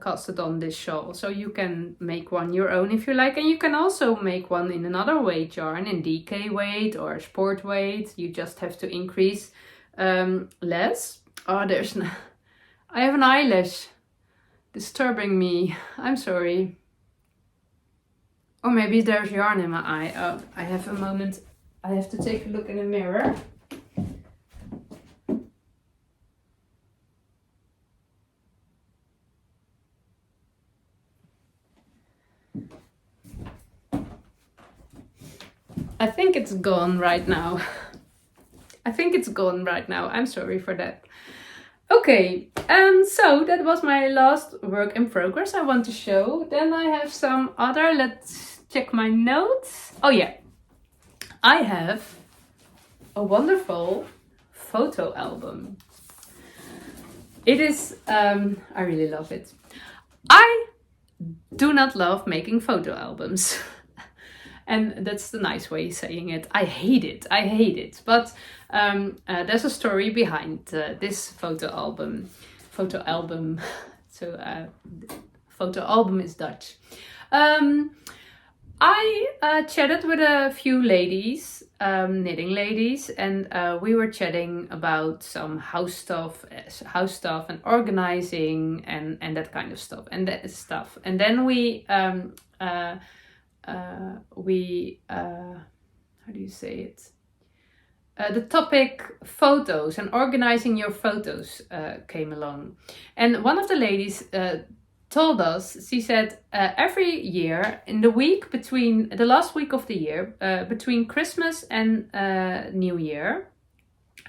Speaker 1: casted on this shawl. So you can make one your own if you like. And you can also make one in another weight yarn, in DK weight or sport weight. You just have to increase less. Oh, I have an eyelash disturbing me. I'm sorry. Or maybe there's yarn in my eye. Oh, I have a moment. I have to take a look in the mirror. I think it's gone right now. I'm sorry for that. Okay, so that was my last work in progress I want to show. Then I have some other, let's check my notes. Oh yeah, I have a wonderful photo album. It is, I really love it. I do not love making photo albums. And that's the nice way of saying it. I hate it. But there's a story behind this photo album. So photo album is Dutch. I chatted with a few ladies, knitting ladies, and we were chatting about some house stuff and organizing and that kind of stuff. And then we how do you say it? The topic photos and organizing your photos came along. And one of the ladies told us, she said, every year in the week between the last week of the year, between Christmas and New Year,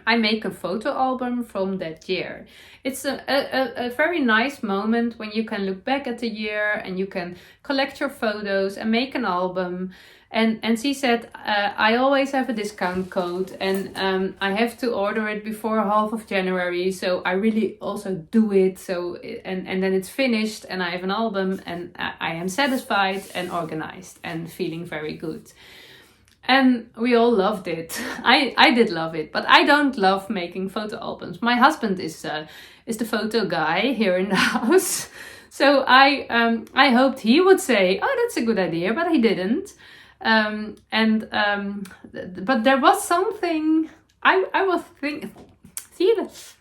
Speaker 1: I make a photo album from that year. It's a very nice moment when you can look back at the year and you can collect your photos and make an album. And she said, I always have a discount code, and I have to order it before half of January. So I really also do it. So and then it's finished and I have an album and I am satisfied and organized and feeling very good. And we all loved it. I did love it, but I don't love making photo albums. My husband is the photo guy here in the house. So I hoped he would say, oh, that's a good idea, but he didn't. But there was something I was Theaters.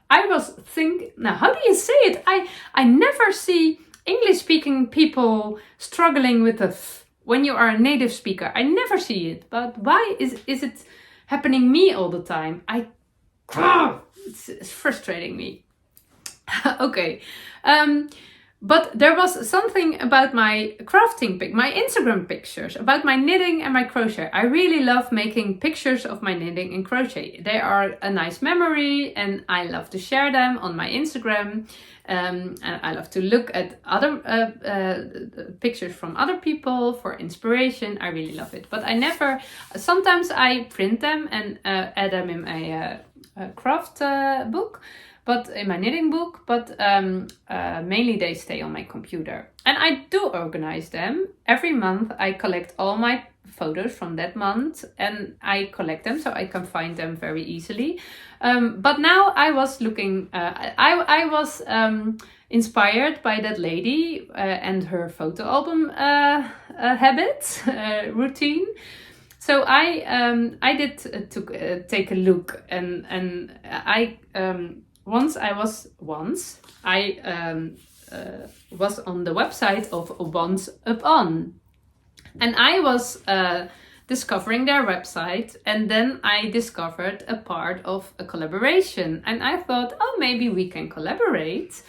Speaker 1: I was thinking, now how do you say it? I never see English speaking people struggling with the when you are a native speaker. I never see it, but why is it happening me all the time? It's frustrating me. Okay. But there was something about my crafting my Instagram pictures, about my knitting and my crochet. I really love making pictures of my knitting and crochet. They are a nice memory and I love to share them on my Instagram. And I love to look at other pictures from other people for inspiration. I really love it. But sometimes I print them and add them in my craft book. But in my knitting book, but mainly they stay on my computer. And I do organize them. Every month I collect all my photos from that month and I collect them so I can find them very easily. But now I was looking, I was inspired by that lady and her photo album habit, routine. So I did take a look and I... Once I was on the website of Once Upon, and I was discovering their website, and then I discovered a part of a collaboration, and I thought, oh, maybe we can collaborate.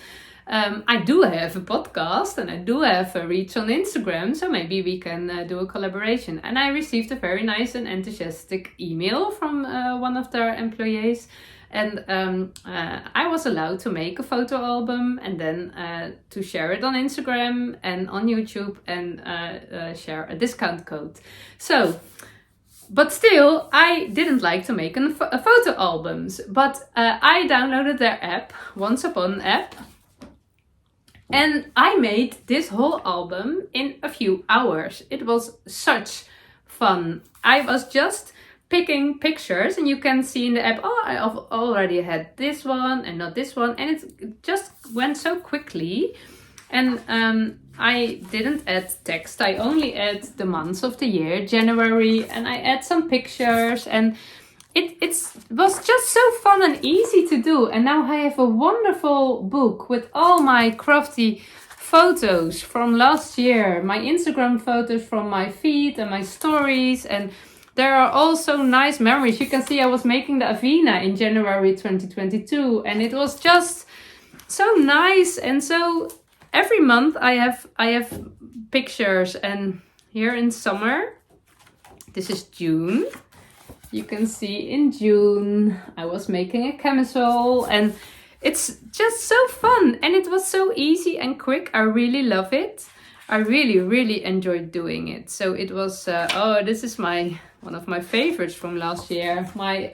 Speaker 1: I do have a podcast and I do have a reach on Instagram, so maybe we can do a collaboration. And I received a very nice and enthusiastic email from one of their employees. And I was allowed to make a photo album and then to share it on Instagram and on YouTube and share a discount code. So, but still, I didn't like to make photo albums. But I downloaded their app, Once Upon app. And I made this whole album in a few hours. It was such fun. I was just picking pictures and you can see in the app, oh, I already had this one and not this one, and it just went so quickly. And I didn't add text, I only add the months of the year, January, and I add some pictures, and it was just so fun and easy to do. And now I have a wonderful book with all my crafty photos from last year, my Instagram photos from my feed and my stories, and there are also nice memories. You can see I was making the Avena in January 2022 and it was just so nice. And so every month I have pictures, and here in summer, this is June. You can see in June I was making a camisole and it's just so fun and it was so easy and quick. I really love it. I really enjoyed doing it. So it was, this is one of my favorites from last year, my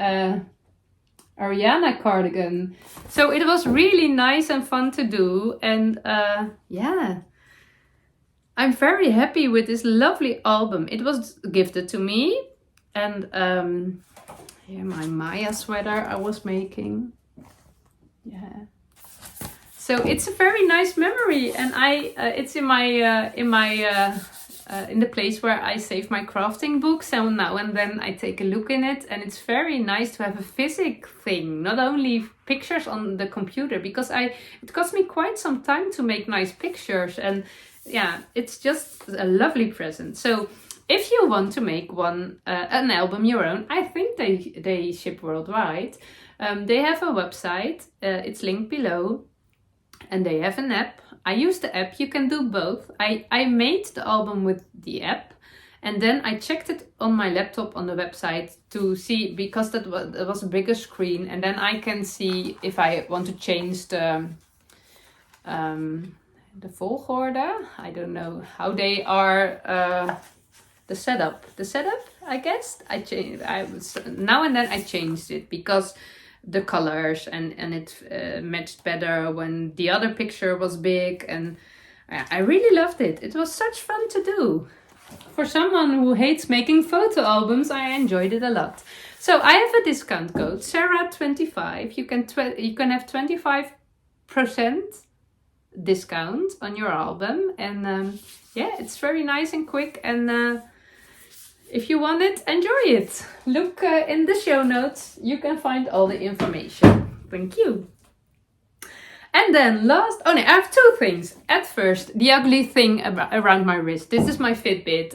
Speaker 1: Ariana cardigan. So it was really nice and fun to do. And yeah, I'm very happy with this lovely album. It was gifted to me. And here my Maya sweater I was making. Yeah. So it's a very nice memory, and it's in the place where I save my crafting books, and now and then I take a look in it, and it's very nice to have a physical thing, not only pictures on the computer, because it cost me quite some time to make nice pictures, and yeah, it's just a lovely present. So if you want to make an album your own, I think they ship worldwide. They have a website, it's linked below. And they have an app. I use the app. You can do both. I made the album with the app. And then I checked it on my laptop on the website to see, because that was a bigger screen. And then I can see if I want to change the volgorde. I don't know how they are, the setup. The setup, I guess. Now and then I changed it because the colors and it matched better when the other picture was big, and I really loved it. It was such fun to do. For someone who hates making photo albums, I enjoyed it a lot. So I have a discount code, Sarah25. You can have 25% discount on your album, and yeah, it's very nice and quick, and if you want it, enjoy it. Look in the show notes, you can find all the information. Thank you. And then I have two things. At first, the ugly thing around my wrist. This is my Fitbit.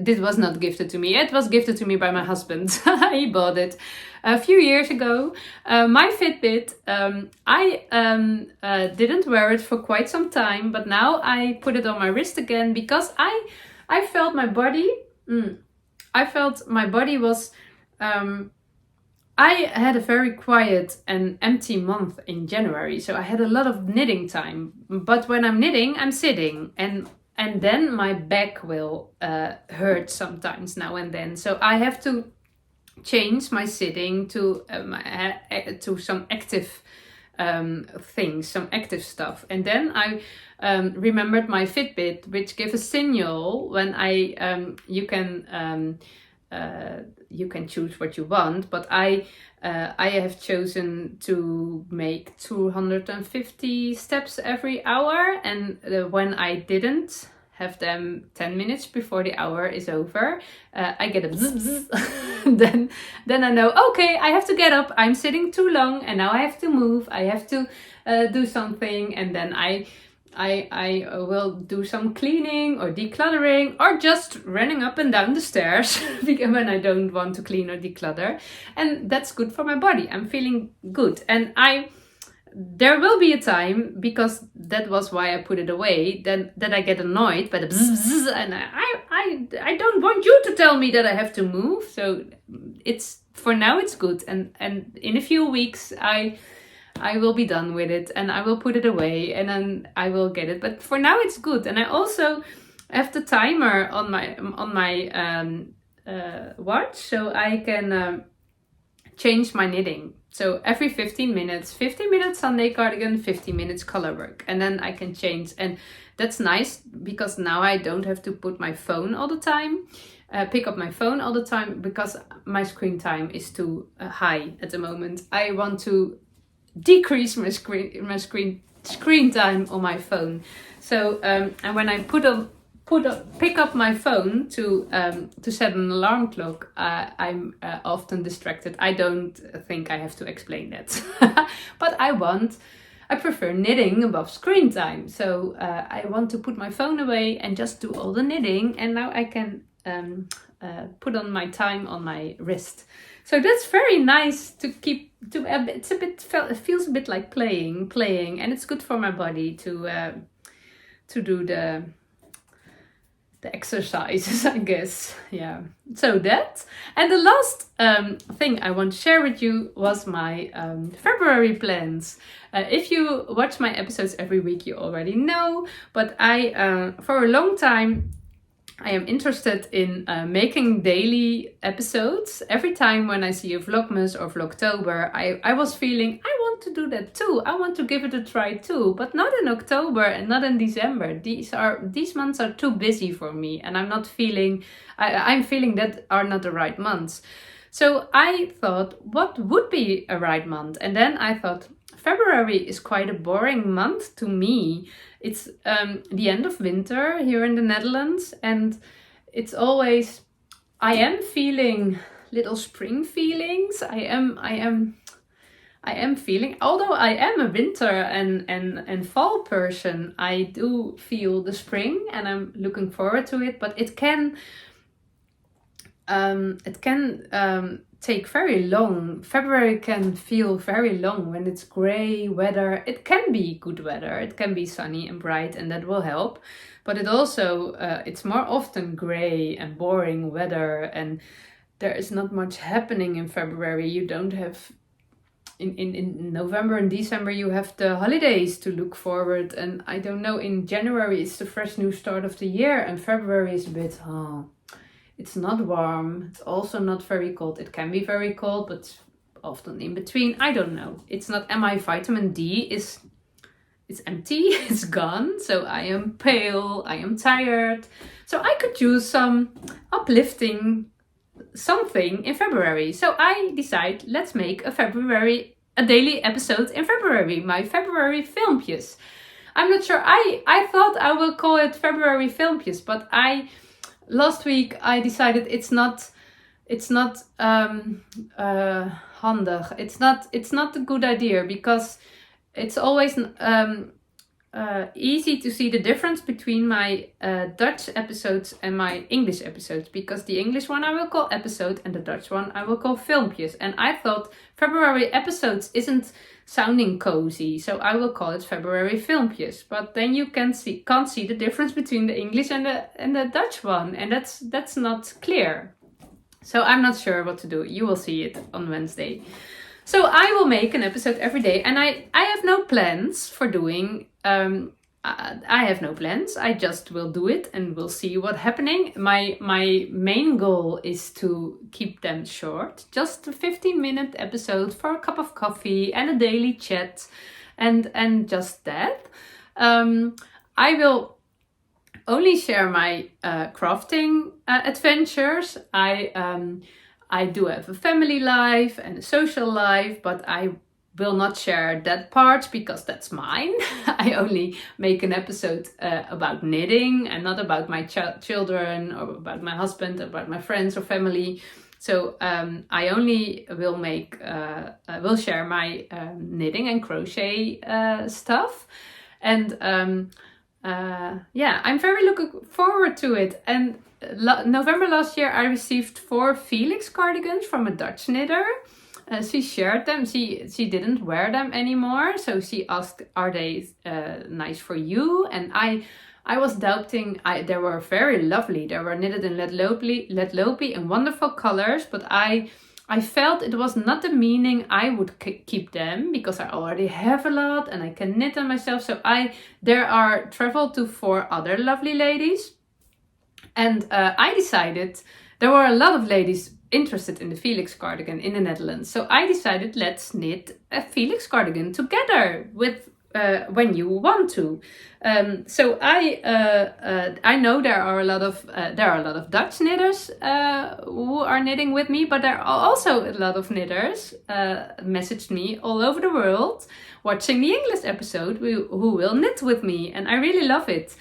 Speaker 1: This was not gifted to me. It was gifted to me by my husband. He bought it a few years ago. My Fitbit, I didn't wear it for quite some time, but now I put it on my wrist again because I felt my body. I felt my body was. I had a very quiet and empty month in January, so I had a lot of knitting time. But when I'm knitting, I'm sitting, and then my back will hurt sometimes now and then. So I have to change my sitting to some active things, some active stuff. And then I remembered my Fitbit, which gave a signal when you can choose what you want, but I have chosen to make 250 steps every hour, and when I didn't have them 10 minutes before the hour is over, I get a bzz, bzz. then I know, okay, I have to get up, I'm sitting too long, and now I have to move, I have to do something, and then I will do some cleaning or decluttering or just running up and down the stairs when I don't want to clean or declutter. And that's good for my body. I'm feeling good. And there will be a time, because that was why I put it away, that I get annoyed by the bzz, bzz, and I don't want you to tell me that I have to move. So for now it's good. And in a few weeks I will be done with it, and I will put it away, and then I will get it. But for now it's good. And I also have the timer on my watch, so I can change my knitting. So every 15 minutes Sunday cardigan, 15 minutes color work, and then I can change. And that's nice because now I don't have to put my phone all the time. Pick up my phone all the time, because my screen time is too high at the moment. I want to decrease my screen time on my phone. So and when I pick up my phone to set an alarm clock, I'm often distracted. I don't think I have to explain that. But I prefer knitting above screen time. So I want to put my phone away and just do all the knitting, and now I can put on my time on my wrist. So that's very nice to keep. It feels a bit like playing, and it's good for my body to do the exercises, I guess. Yeah. So that, and the last thing I want to share with you was my February plans. If you watch my episodes every week, you already know. But I for a long time, I am interested in making daily episodes. Every time when I see a Vlogmas or Vlogtober, I was feeling, I want to do that too. I want to give it a try too, but not in October and not in December. These months are too busy for me, and I'm feeling that are not the right months. So I thought, what would be a right month? And then I thought, February is quite a boring month to me. It's the end of winter here in the Netherlands, and it's always, I am feeling little spring feelings. I am feeling, although I am a winter and fall person, I do feel the spring, and I'm looking forward to it. But it can take very long. February can feel very long when it's grey weather. It can be good weather, it can be sunny and bright, and that will help. But it also, it's more often grey and boring weather, and there is not much happening in February. You don't have, in November and December you have the holidays to look forward, and I don't know, in January it's the fresh new start of the year, and February is a bit, it's not warm, it's also not very cold. It can be very cold, but often in between. I don't know. It's not, and my vitamin D it's empty, it's gone. So I am pale, I am tired. So I could use some uplifting something in February. So I decide, let's make a daily episode in February, my February filmpjes. I'm not sure, I thought I will call it February filmpjes, but last week I decided it's not it's not handig. It's not a good idea, because it's always easy to see the difference between my Dutch episodes and my English episodes, because the English one I will call episode and the Dutch one I will call filmpjes. And I thought February episodes isn't sounding cozy, so I will call it February filmpjes. But then you can't see the difference between the English and the Dutch one, and that's not clear. So I'm not sure what to do. You will see it on Wednesday. So I will make an episode every day, and I have no plans for doing. I have no plans. I just will do it, and we'll see what's happening. My main goal is to keep them short, just a 15-minute episode for a cup of coffee and a daily chat, and just that. I will only share my crafting adventures. I do have a family life and a social life, but I will not share that part because that's mine. I only make an episode about knitting and not about my children or about my husband, about my friends or family. So I only will share my knitting and crochet stuff. And I'm very looking forward to it. And November last year, I received 4 Felix cardigans from a Dutch knitter. She shared them. She didn't wear them anymore, so she asked, "Are they nice for you?" And I was doubting. They were very lovely. They were knitted in lead loopy in wonderful colors, but I felt it was not the meaning I would keep them, because I already have a lot and I can knit them myself. So there are traveled to 4 other lovely ladies. And I decided, there were a lot of ladies interested in the Felix cardigan in the Netherlands. So I decided, let's knit a Felix cardigan together with when you want to. So I know there are a lot of Dutch knitters who are knitting with me, but there are also a lot of knitters messaged me all over the world watching the English episode who will knit with me, and I really love it.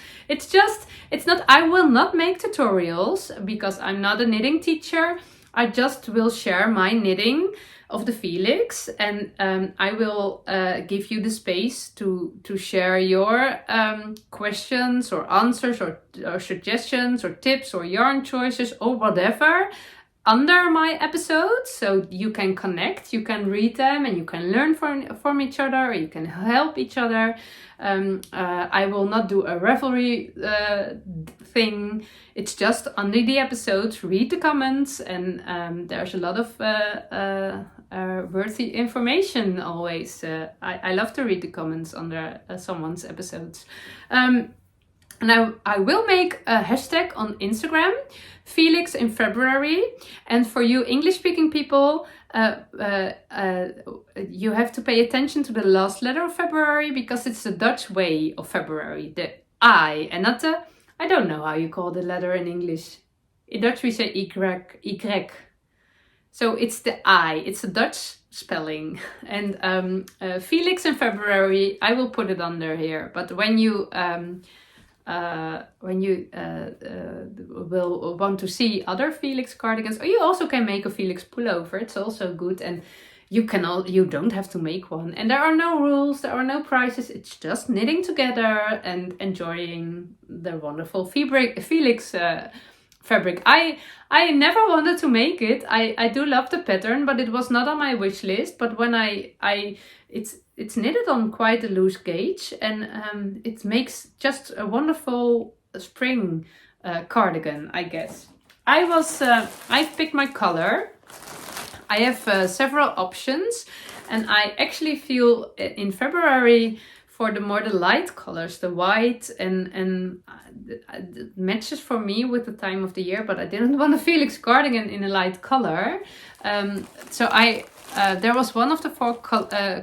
Speaker 1: I will not make tutorials because I'm not a knitting teacher. I just will share my knitting of the Felix, and I will give you the space to share your questions or answers or suggestions or tips or yarn choices or whatever under my episodes, so you can connect, you can read them, and you can learn from each other, or you can help each other. I will not do a Ravelry thing. It's just under the episodes, read the comments, and there's a lot of worthy information always. I love to read the comments under someone's episodes. And I will make a hashtag on Instagram, felixinfebruari. And for you English-speaking people, you have to pay attention to the last letter of February, because it's the Dutch way of February, the I, and not the, I don't know how you call the letter in English. In Dutch we say y. So it's the I, it's a Dutch spelling. And Felix in February, I will put it under here. But when you will want to see other Felix cardigans, or you also can make a Felix pullover, it's also good. And you don't have to make one, and there are no rules, there are no prices. It's just knitting together and enjoying the wonderful Felix fabric. I never wanted to make it. I do love the pattern, but it was not on my wish list. But when it's knitted on quite a loose gauge, and it makes just a wonderful spring cardigan, I guess. I picked my color. I have several options, and I actually feel in February for the light colors, the white, and it matches for me with the time of the year, but I didn't want a Felix cardigan in a light color. So there was one of the 4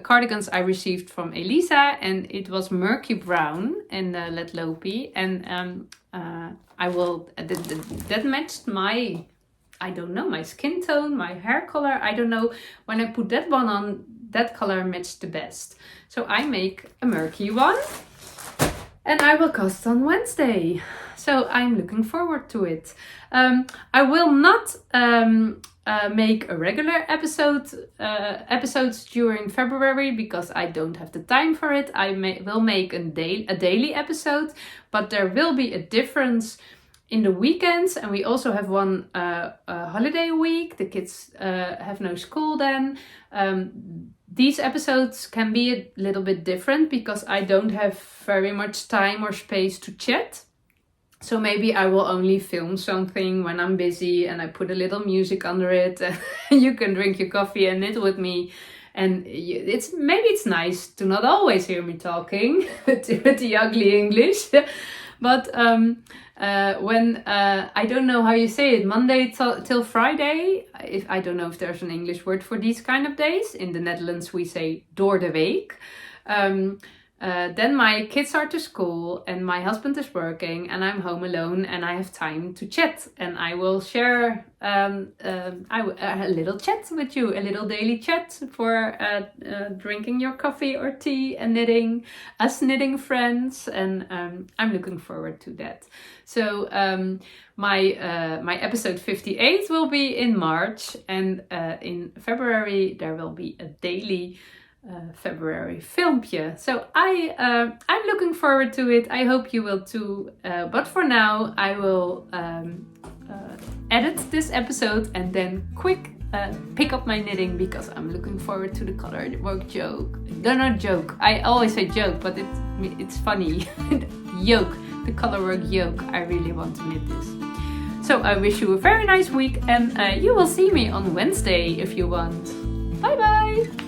Speaker 1: cardigans I received from Elisa, and it was murky brown and lead loopy, and that matched my, I don't know, my skin tone, my hair color. I don't know, when I put that one on, that color matched the best. So I make a murky one, and I will cast on Wednesday. So I'm looking forward to it. I will not make a regular episodes during February because I don't have the time for it. I will make a daily episode, but there will be a difference in the weekends, and we also have one holiday week. The kids have no school then. These episodes can be a little bit different because I don't have very much time or space to chat. So maybe I will only film something when I'm busy and I put a little music under it. You can drink your coffee and knit with me. And it's nice to not always hear me talking with the ugly English. But when I don't know how you say it, Monday till Friday. I don't know if there's an English word for these kind of days. In the Netherlands we say door de week. Then my kids are to school and my husband is working and I'm home alone and I have time to chat, and I will share a little chat with you, a little daily chat for drinking your coffee or tea and knitting, us knitting friends, and I'm looking forward to that. So my episode 58 will be in March, and in February there will be a daily February filmpje. So I'm looking forward to it. I hope you will too. But for now, I will edit this episode and then pick up my knitting because I'm looking forward to the colourwork joke. No, not joke. I always say joke, but it's funny. Yoke, the colourwork yoke. I really want to knit this. So I wish you a very nice week, and you will see me on Wednesday if you want. Bye bye!